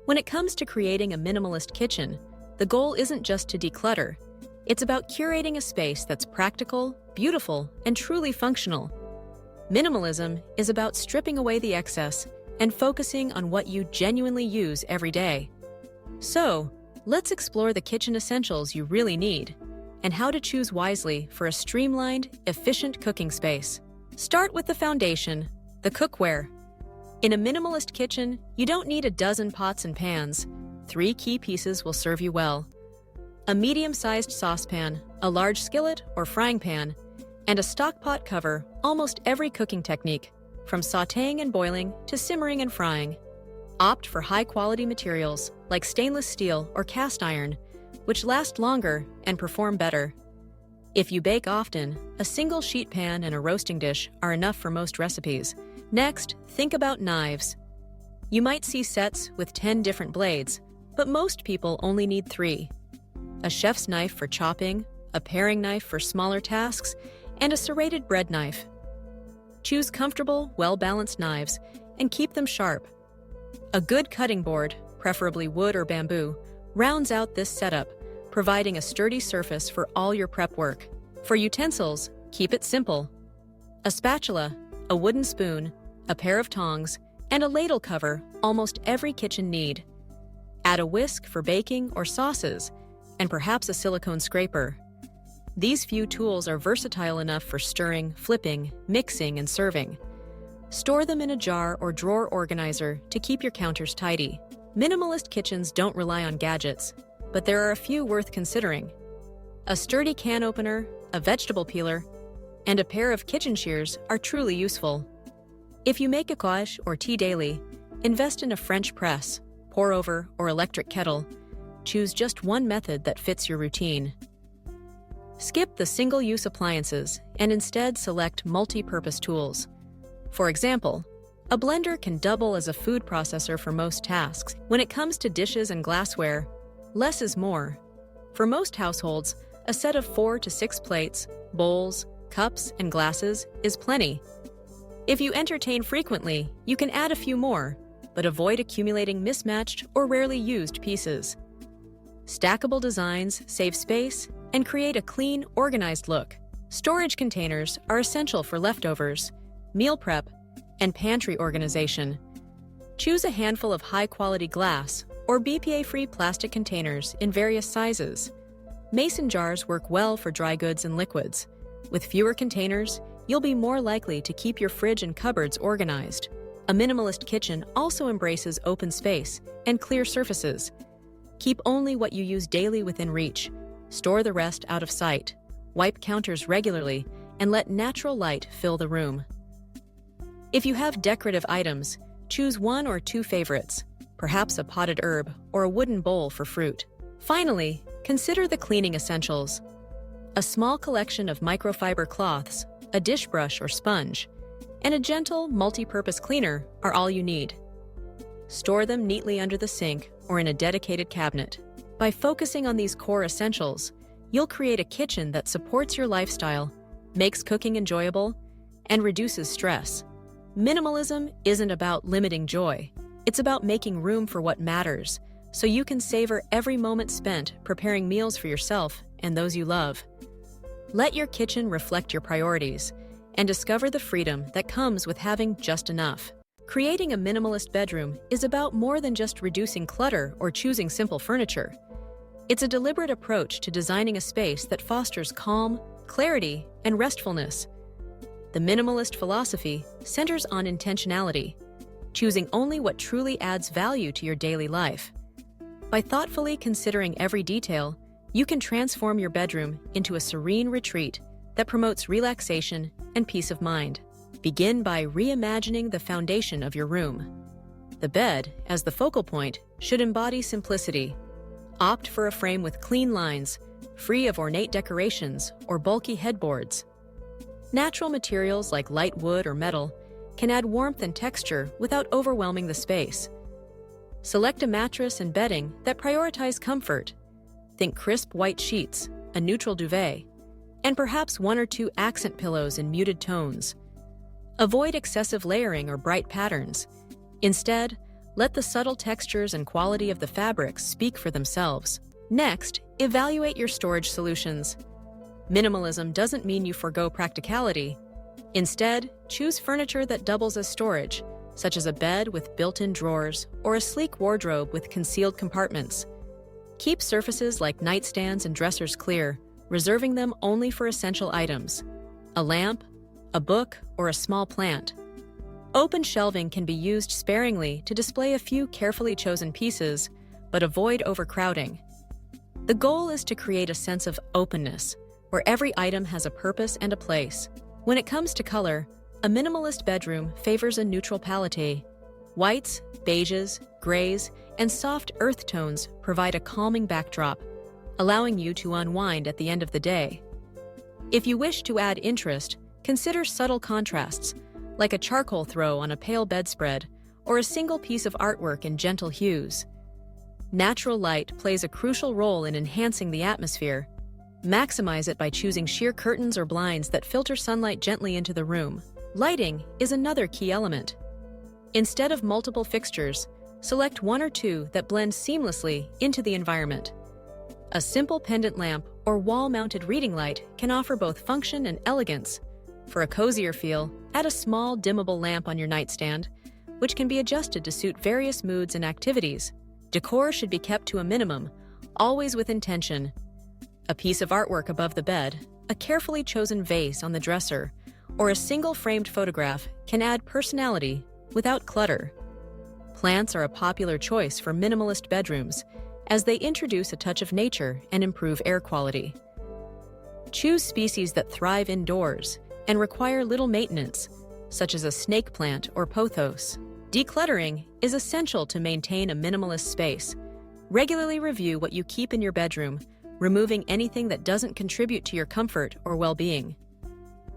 When it comes to creating a minimalist kitchen, the goal isn't just to declutter. It's about curating a space that's practical, beautiful, and truly functional. Minimalism is about stripping away the excess and focusing on what you genuinely use every day. So, let's explore the kitchen essentials you really need and how to choose wisely for a streamlined, efficient cooking space. Start with the foundation, the cookware. In a minimalist kitchen, you don't need a dozen pots and pans. 3 key pieces will serve you well: a medium-sized saucepan, a large skillet or frying pan, and a stock pot cover almost every cooking technique, from sautéing and boiling to simmering and frying. Opt for high-quality materials like stainless steel or cast iron, which last longer and perform better. If you bake often, a single sheet pan and a roasting dish are enough for most recipes. Next, think about knives. You might see sets with 10 different blades, but most people only need 3. A chef's knife for chopping, a paring knife for smaller tasks, and a serrated bread knife. Choose comfortable, well-balanced knives and keep them sharp. A good cutting board, preferably wood or bamboo, rounds out this setup, providing a sturdy surface for all your prep work. For utensils, keep it simple: a spatula, a wooden spoon, a pair of tongs, and a ladle cover almost every kitchen need. Add a whisk for baking or sauces, and perhaps a silicone scraper. These few tools are versatile enough for stirring, flipping, mixing, and serving. Store them in a jar or drawer organizer to keep your counters tidy. Minimalist kitchens don't rely on gadgets, but there are a few worth considering. A sturdy can opener, a vegetable peeler, and a pair of kitchen shears are truly useful. If you make a gouache or tea daily, invest in a French press, pour-over, or electric kettle. Choose just one method that fits your routine. Skip the single-use appliances and instead select multi-purpose tools. For example, a blender can double as a food processor for most tasks. When it comes to dishes and glassware, less is more. For most households, a set of 4 to 6 plates, bowls, cups, and glasses is plenty. If you entertain frequently, you can add a few more, but avoid accumulating mismatched or rarely used pieces. Stackable designs save space and create a clean, organized look. Storage containers are essential for leftovers, meal prep, and pantry organization. Choose a handful of high-quality glass or BPA-free plastic containers in various sizes. Mason jars work well for dry goods and liquids. With fewer containers, you'll be more likely to keep your fridge and cupboards organized. A minimalist kitchen also embraces open space and clear surfaces. Keep only what you use daily within reach. Store the rest out of sight. Wipe counters regularly and let natural light fill the room. If you have decorative items, choose 1 or 2 favorites, perhaps a potted herb or a wooden bowl for fruit. Finally, consider the cleaning essentials. A small collection of microfiber cloths, a dish brush or sponge, and a gentle, multi-purpose cleaner are all you need. Store them neatly under the sink or in a dedicated cabinet. By focusing on these core essentials, you'll create a kitchen that supports your lifestyle, makes cooking enjoyable, and reduces stress. Minimalism isn't about limiting joy. It's about making room for what matters, so you can savor every moment spent preparing meals for yourself and those you love. Let your kitchen reflect your priorities and discover the freedom that comes with having just enough. Creating a minimalist bedroom is about more than just reducing clutter or choosing simple furniture. It's a deliberate approach to designing a space that fosters calm, clarity, and restfulness. The minimalist philosophy centers on intentionality, choosing only what truly adds value to your daily life. By thoughtfully considering every detail, you can transform your bedroom into a serene retreat that promotes relaxation and peace of mind. Begin by reimagining the foundation of your room. The bed, as the focal point, should embody simplicity. Opt for a frame with clean lines, free of ornate decorations or bulky headboards. Natural materials like light wood or metal can add warmth and texture without overwhelming the space. Select a mattress and bedding that prioritize comfort. Think crisp white sheets, a neutral duvet, and perhaps 1 or 2 accent pillows in muted tones. Avoid excessive layering or bright patterns. Instead, Let the subtle textures and quality of the fabrics speak for themselves. Next, evaluate your storage solutions. Minimalism doesn't mean you forgo practicality. Instead, choose furniture that doubles as storage, such as a bed with built-in drawers or a sleek wardrobe with concealed compartments. Keep surfaces like nightstands and dressers clear, reserving them only for essential items: a lamp, a book, or a small plant. Open shelving can be used sparingly to display a few carefully chosen pieces, but avoid overcrowding. The goal is to create a sense of openness, where every item has a purpose and a place. When it comes to color, a minimalist bedroom favors a neutral palette. Whites, beiges, grays, and soft earth tones provide a calming backdrop, allowing you to unwind at the end of the day. If you wish to add interest, consider subtle contrasts, like a charcoal throw on a pale bedspread or a single piece of artwork in gentle hues. Natural light plays a crucial role in enhancing the atmosphere. Maximize it by choosing sheer curtains or blinds that filter sunlight gently into the room. Lighting is another key element. Instead of multiple fixtures, select one or two that blend seamlessly into the environment. A simple pendant lamp or wall-mounted reading light can offer both function and elegance. For a cozier feel, add a small dimmable lamp on your nightstand, which can be adjusted to suit various moods and activities. Decor should be kept to a minimum, always with intention. A piece of artwork above the bed, a carefully chosen vase on the dresser, or a single framed photograph can add personality without clutter. Plants are a popular choice for minimalist bedrooms, as they introduce a touch of nature and improve air quality. Choose species that thrive indoors and require little maintenance, such as a snake plant or pothos. Decluttering is essential to maintain a minimalist space. Regularly review what you keep in your bedroom, removing anything that doesn't contribute to your comfort or well-being.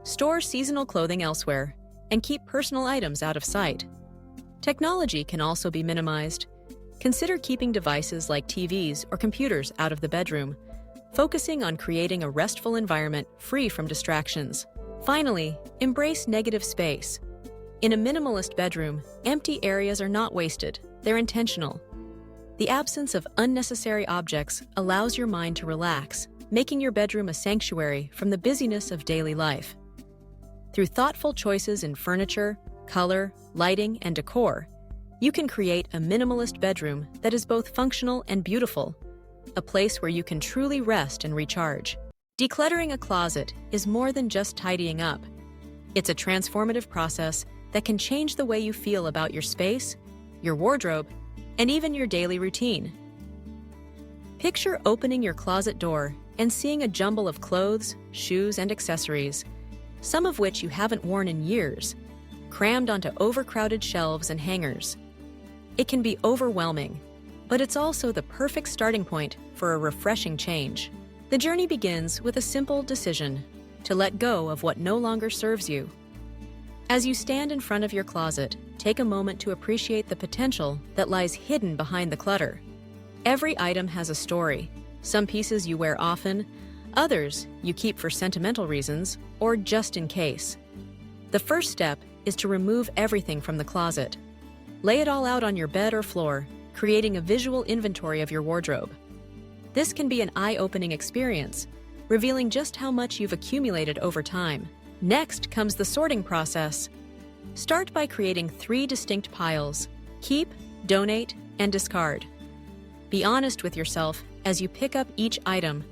Store seasonal clothing elsewhere and keep personal items out of sight. Technology can also be minimized. Consider keeping devices like TVs or computers out of the bedroom, focusing on creating a restful environment free from distractions. Finally, embrace negative space. In a minimalist bedroom, empty areas are not wasted, they're intentional. The absence of unnecessary objects allows your mind to relax, making your bedroom a sanctuary from the busyness of daily life. Through thoughtful choices in furniture, color, lighting, and decor, you can create a minimalist bedroom that is both functional and beautiful, a place where you can truly rest and recharge. Decluttering a closet is more than just tidying up. It's a transformative process that can change the way you feel about your space, your wardrobe, and even your daily routine. Picture opening your closet door and seeing a jumble of clothes, shoes, and accessories, some of which you haven't worn in years, crammed onto overcrowded shelves and hangers. It can be overwhelming, but it's also the perfect starting point for a refreshing change. The journey begins with a simple decision: to let go of what no longer serves you. As you stand in front of your closet, take a moment to appreciate the potential that lies hidden behind the clutter. Every item has a story. Some pieces you wear often, others you keep for sentimental reasons or just in case. The first step is to remove everything from the closet. Lay it all out on your bed or floor, creating a visual inventory of your wardrobe. This can be an eye-opening experience, revealing just how much you've accumulated over time. Next comes the sorting process. Start by creating 3 distinct piles: keep, donate, and discard. Be honest with yourself as you pick up each item.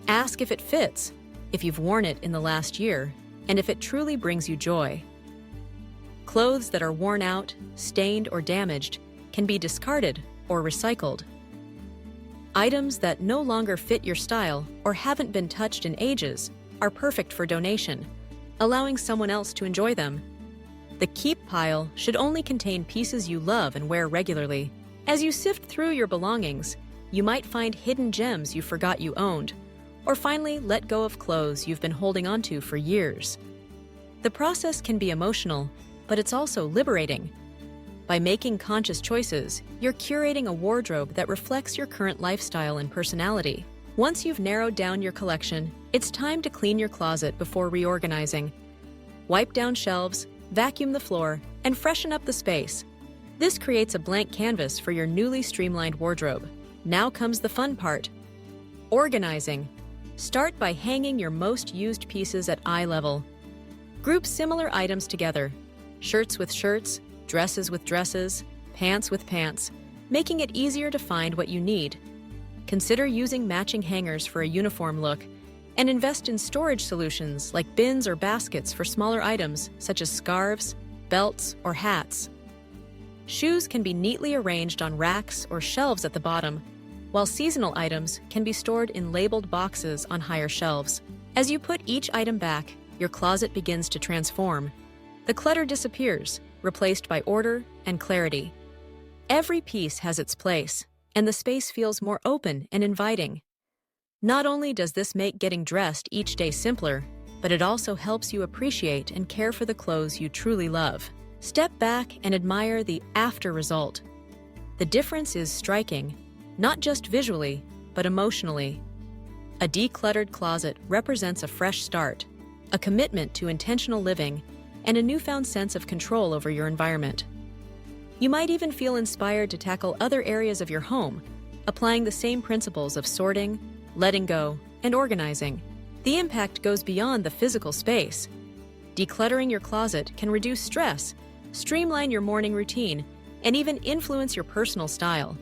Ask if it fits, if you've worn it in the last year, and if it truly brings you joy. Clothes that are worn out, stained, or damaged can be discarded or recycled. Items that no longer fit your style or haven't been touched in ages are perfect for donation, allowing someone else to enjoy them. The keep pile should only contain pieces you love and wear regularly. As you sift through your belongings, you might find hidden gems you forgot you owned, or finally let go of clothes you've been holding onto for years. The process can be emotional, but it's also liberating. By making conscious choices, you're curating a wardrobe that reflects your current lifestyle and personality. Once you've narrowed down your collection, it's time to clean your closet before reorganizing. Wipe down shelves, vacuum the floor, and freshen up the space. This creates a blank canvas for your newly streamlined wardrobe. Now comes the fun part. Organizing. Start by hanging your most used pieces at eye level. Group similar items together. Shirts with shirts, dresses with dresses, pants with pants, making it easier to find what you need. Consider using matching hangers for a uniform look, and invest in storage solutions like bins or baskets for smaller items such as scarves, belts, or hats. Shoes can be neatly arranged on racks or shelves at the bottom, while seasonal items can be stored in labeled boxes on higher shelves. As you put each item back, your closet begins to transform. The clutter disappears, replaced by order and clarity. Every piece has its place, and the space feels more open and inviting. Not only does this make getting dressed each day simpler, but it also helps you appreciate and care for the clothes you truly love. Step back and admire the after result. The difference is striking, not just visually, but emotionally. A decluttered closet represents a fresh start, a commitment to intentional living, and a newfound sense of control over your environment. You might even feel inspired to tackle other areas of your home, applying the same principles of sorting, letting go, and organizing. The impact goes beyond the physical space. Decluttering your closet can reduce stress, streamline your morning routine, and even influence your personal style.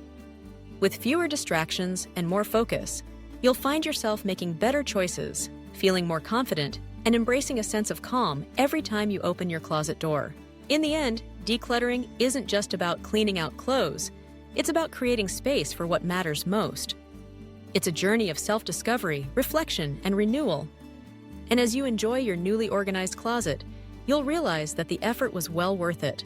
With fewer distractions and more focus, you'll find yourself making better choices, feeling more confident, and embracing a sense of calm every time you open your closet door. In the end, decluttering isn't just about cleaning out clothes, it's about creating space for what matters most. It's a journey of self-discovery, reflection, and renewal. And as you enjoy your newly organized closet, you'll realize that the effort was well worth it.